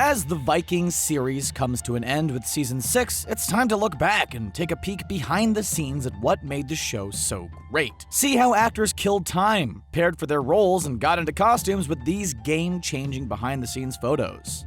As the Vikings series comes to an end with Season 6, it's time to look back and take a peek behind the scenes at what made the show so great. See how actors killed time, prepared for their roles, and got into costumes with these game-changing behind-the-scenes photos.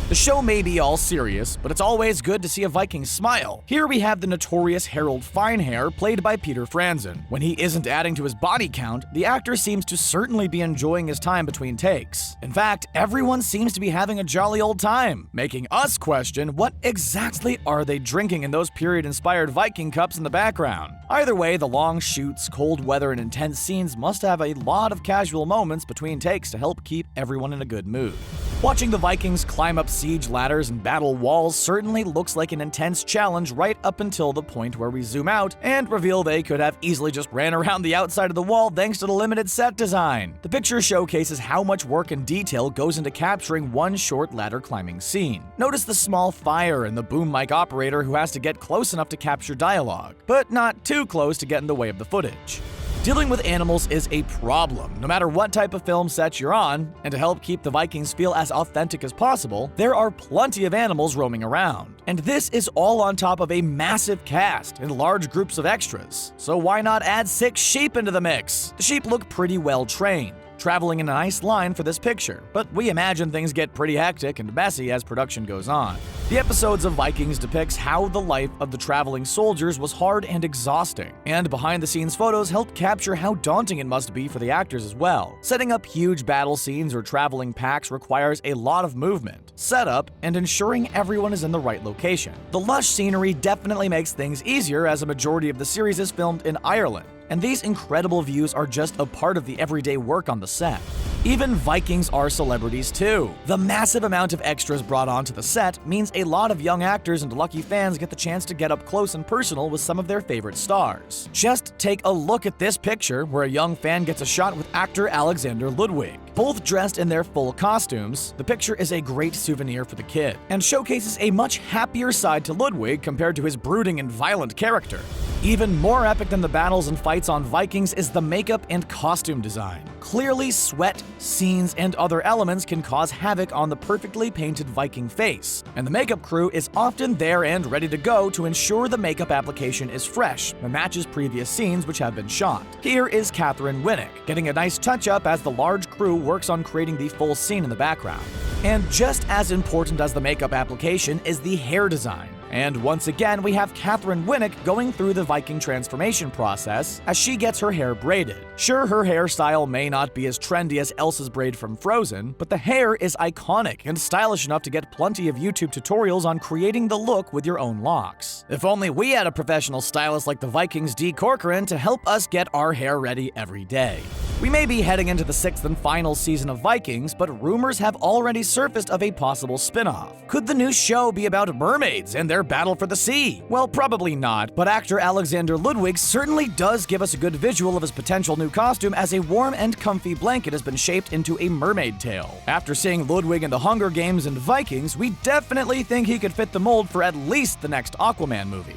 The show may be all serious, but it's always good to see a Viking smile. Here we have the notorious Harold Finehair, played by Peter Franzen. When he isn't adding to his body count, the actor seems to certainly be enjoying his time between takes. In fact, everyone seems to be having a jolly old time, making us question what exactly are they drinking in those period-inspired Viking cups in the background. Either way, the long shoots, cold weather, and intense scenes must have a lot of casual moments between takes to help keep everyone in a good mood. Watching the Vikings climb up siege ladders and battle walls certainly looks like an intense challenge right up until the point where we zoom out and reveal they could have easily just ran around the outside of the wall thanks to the limited set design. The picture showcases how much work and detail goes into capturing one short ladder climbing scene. Notice the small fire and the boom mic operator who has to get close enough to capture dialogue, but not too close to get in the way of the footage. Dealing with animals is a problem, no matter what type of film set you're on, and to help keep the Vikings feel as authentic as possible, there are plenty of animals roaming around. And this is all on top of a massive cast and large groups of extras. So why not add 6 sheep into the mix? The sheep look pretty well trained, traveling in a nice line for this picture, but we imagine things get pretty hectic and messy as production goes on. The episodes of Vikings depicts how the life of the traveling soldiers was hard and exhausting, and behind-the-scenes photos help capture how daunting it must be for the actors as well. Setting up huge battle scenes or traveling packs requires a lot of movement, setup, and ensuring everyone is in the right location. The lush scenery definitely makes things easier as a majority of the series is filmed in Ireland, and these incredible views are just a part of the everyday work on the set. Even Vikings are celebrities too. The massive amount of extras brought onto the set means a lot of young actors and lucky fans get the chance to get up close and personal with some of their favorite stars. Just take a look at this picture where a young fan gets a shot with actor Alexander Ludwig. Both dressed in their full costumes, the picture is a great souvenir for the kid, and showcases a much happier side to Ludwig compared to his brooding and violent character. Even more epic than the battles and fights on Vikings is the makeup and costume design. Clearly, sweat, scenes, and other elements can cause havoc on the perfectly painted Viking face, and the makeup crew is often there and ready to go to ensure the makeup application is fresh and matches previous scenes which have been shot. Here is Catherine Winnick, getting a nice touch-up as the large crew works on creating the full scene in the background. And just as important as the makeup application is the hair design. And once again, we have Catherine Winnick going through the Viking transformation process as she gets her hair braided. Sure, her hairstyle may not be as trendy as Elsa's braid from Frozen, but the hair is iconic and stylish enough to get plenty of YouTube tutorials on creating the look with your own locks. If only we had a professional stylist like the Vikings' Dee Corcoran to help us get our hair ready every day. We may be heading into the 6th and final season of Vikings, but rumors have already surfaced of a possible spin-off. Could the new show be about mermaids and their battle for the sea? Well, probably not, but actor Alexander Ludwig certainly does give us a good visual of his potential new costume as a warm and comfy blanket has been shaped into a mermaid tail. After seeing Ludwig in the Hunger Games and Vikings, we definitely think he could fit the mold for at least the next Aquaman movie.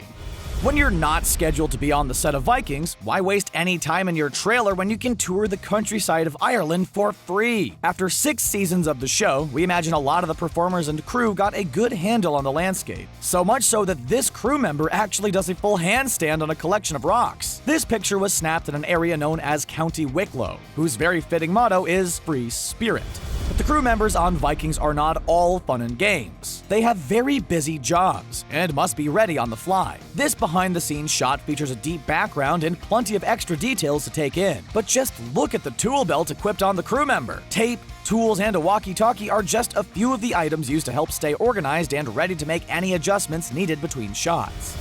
When you're not scheduled to be on the set of Vikings, why waste any time in your trailer when you can tour the countryside of Ireland for free? After 6 seasons of the show, we imagine a lot of the performers and crew got a good handle on the landscape. So much so that this crew member actually does a full handstand on a collection of rocks. This picture was snapped in an area known as County Wicklow, whose very fitting motto is Free Spirit. But the crew members on Vikings are not all fun and games. They have very busy jobs and must be ready on the fly. This behind-the-scenes shot features a deep background and plenty of extra details to take in. But just look at the tool belt equipped on the crew member. Tape, tools, and a walkie-talkie are just a few of the items used to help stay organized and ready to make any adjustments needed between shots.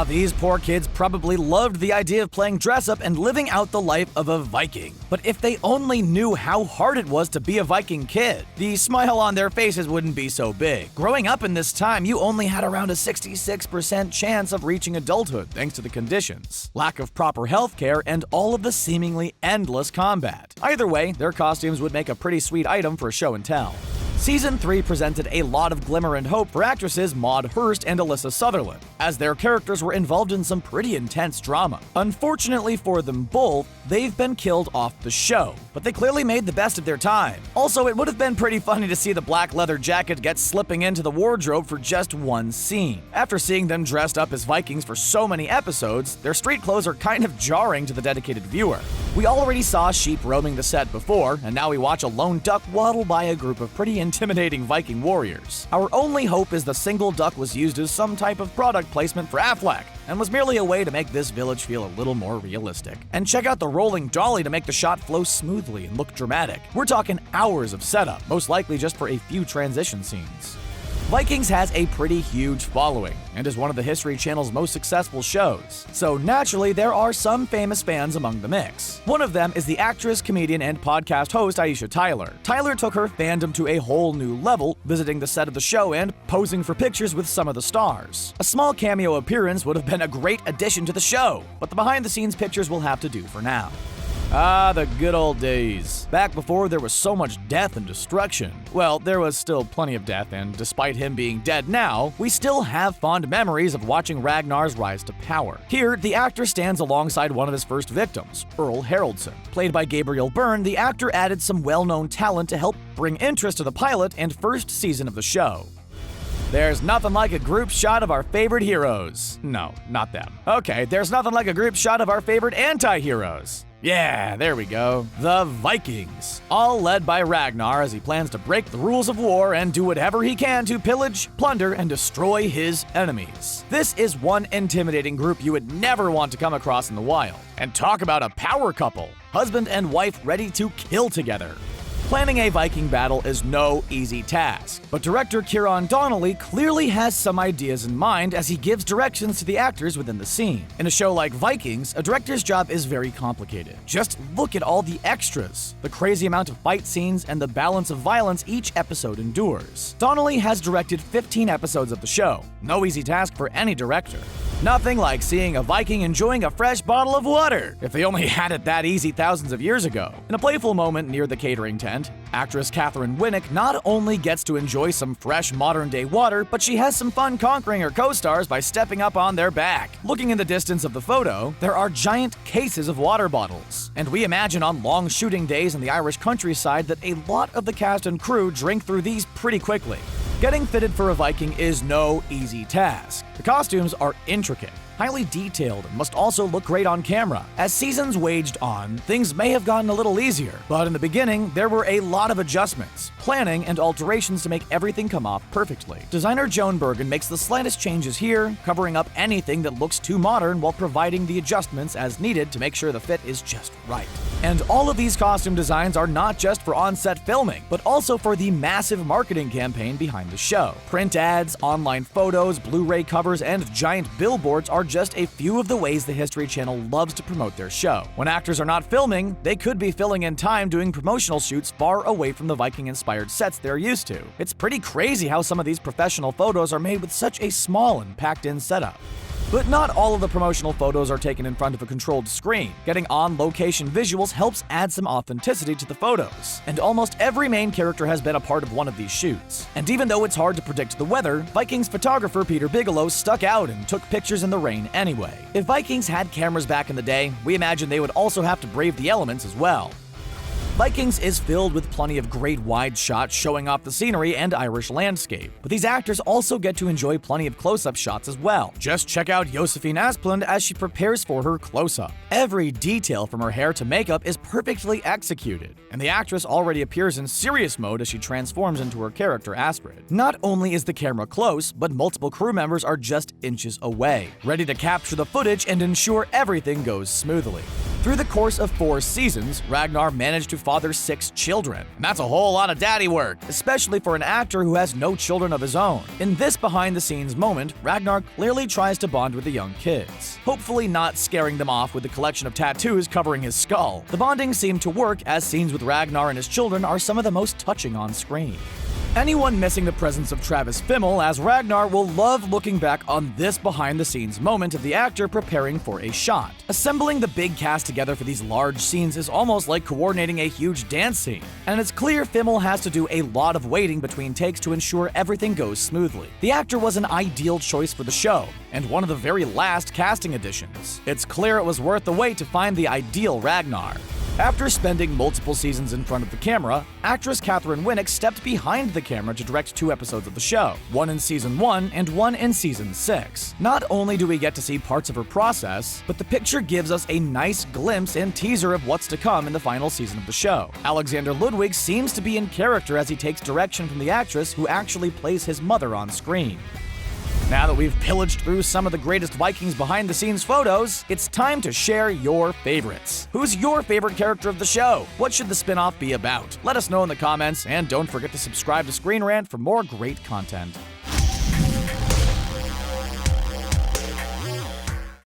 These poor kids probably loved the idea of playing dress-up and living out the life of a Viking. But if they only knew how hard it was to be a Viking kid, the smile on their faces wouldn't be so big. Growing up in this time, you only had around a 66% chance of reaching adulthood thanks to the conditions, lack of proper healthcare, and all of the seemingly endless combat. Either way, their costumes would make a pretty sweet item for show and tell. Season 3 presented a lot of glimmer and hope for actresses Maud Hurst and Alyssa Sutherland, as their characters were involved in some pretty intense drama. Unfortunately for them both, they've been killed off the show, but they clearly made the best of their time. Also, it would have been pretty funny to see the black leather jacket get slipping into the wardrobe for just one scene. After seeing them dressed up as Vikings for so many episodes, their street clothes are kind of jarring to the dedicated viewer. We already saw sheep roaming the set before, and now we watch a lone duck waddle by a group of pretty intimidating Viking warriors. Our only hope is the single duck was used as some type of product placement for Affleck, and was merely a way to make this village feel a little more realistic. And check out the rolling dolly to make the shot flow smoothly and look dramatic. We're talking hours of setup, most likely just for a few transition scenes. Vikings has a pretty huge following and is one of the History Channel's most successful shows, so naturally there are some famous fans among the mix. One of them is the actress, comedian, and podcast host Aisha Tyler. Tyler took her fandom to a whole new level, visiting the set of the show and posing for pictures with some of the stars. A small cameo appearance would have been a great addition to the show, but the behind-the-scenes pictures will have to do for now. Ah, the good old days. Back before there was so much death and destruction. Well, there was still plenty of death, and despite him being dead now, we still have fond memories of watching Ragnar's rise to power. Here, the actor stands alongside one of his first victims, Earl Haraldson. Played by Gabriel Byrne, the actor added some well-known talent to help bring interest to the pilot and first season of the show. There's nothing like a group shot of our favorite heroes. No, not them. Okay, there's nothing like a group shot of our favorite anti-heroes. Yeah, there we go. The Vikings. All led by Ragnar as he plans to break the rules of war and do whatever he can to pillage, plunder, and destroy his enemies. This is one intimidating group you would never want to come across in the wild. And talk about a power couple. Husband and wife ready to kill together. Planning a Viking battle is no easy task, but director Kieran Donnelly clearly has some ideas in mind as he gives directions to the actors within the scene. In a show like Vikings, a director's job is very complicated. Just look at all the extras, the crazy amount of fight scenes, and the balance of violence each episode endures. Donnelly has directed 15 episodes of the show, no easy task for any director. Nothing like seeing a Viking enjoying a fresh bottle of water, if they only had it that easy thousands of years ago. In a playful moment near the catering tent, actress Catherine Winnick not only gets to enjoy some fresh modern-day water, but she has some fun conquering her co-stars by stepping up on their back. Looking in the distance of the photo, there are giant cases of water bottles, and we imagine on long shooting days in the Irish countryside that a lot of the cast and crew drink through these pretty quickly. Getting fitted for a Viking is no easy task. The costumes are intricate, highly detailed, and must also look great on camera. As seasons waged on, things may have gotten a little easier, but in the beginning, there were a lot of adjustments, planning, and alterations to make everything come off perfectly. Designer Joan Bergen makes the slightest changes here, covering up anything that looks too modern while providing the adjustments as needed to make sure the fit is just right. And all of these costume designs are not just for on-set filming, but also for the massive marketing campaign behind the show. Print ads, online photos, Blu-ray covers, and giant billboards are just a few of the ways the History Channel loves to promote their show. When actors are not filming, they could be filling in time doing promotional shoots far away from the Viking-inspired sets they're used to. It's pretty crazy how some of these professional photos are made with such a small and packed-in setup. But not all of the promotional photos are taken in front of a controlled screen. Getting on-location visuals helps add some authenticity to the photos, and almost every main character has been a part of one of these shoots. And even though it's hard to predict the weather, Vikings photographer Peter Bigelow stuck out and took pictures in the rain anyway. If Vikings had cameras back in the day, we imagine they would also have to brave the elements as well. Vikings is filled with plenty of great wide shots showing off the scenery and Irish landscape, but these actors also get to enjoy plenty of close-up shots as well. Just check out Josephine Asplund as she prepares for her close-up. Every detail from her hair to makeup is perfectly executed, and the actress already appears in serious mode as she transforms into her character Astrid. Not only is the camera close, but multiple crew members are just inches away, ready to capture the footage and ensure everything goes smoothly. Through the course of 4 seasons, Ragnar managed to father 6 children. And that's a whole lot of daddy work, especially for an actor who has no children of his own. In this behind-the-scenes moment, Ragnar clearly tries to bond with the young kids, hopefully not scaring them off with the collection of tattoos covering his skull. The bonding seemed to work, as scenes with Ragnar and his children are some of the most touching on screen. Anyone missing the presence of Travis Fimmel as Ragnar will love looking back on this behind-the-scenes moment of the actor preparing for a shot. Assembling the big cast together for these large scenes is almost like coordinating a huge dance scene, and it's clear Fimmel has to do a lot of waiting between takes to ensure everything goes smoothly. The actor was an ideal choice for the show, and one of the very last casting additions. It's clear it was worth the wait to find the ideal Ragnar. After spending multiple seasons in front of the camera, actress Catherine Winnick stepped behind the camera to direct 2 episodes of the show, one in Season 1 and one in Season 6. Not only do we get to see parts of her process, but the picture gives us a nice glimpse and teaser of what's to come in the final season of the show. Alexander Ludwig seems to be in character as he takes direction from the actress who actually plays his mother on screen. Now that we've pillaged through some of the greatest Vikings behind-the-scenes photos, it's time to share your favorites. Who's your favorite character of the show? What should the spin-off be about? Let us know in the comments, and don't forget to subscribe to ScreenRant for more great content.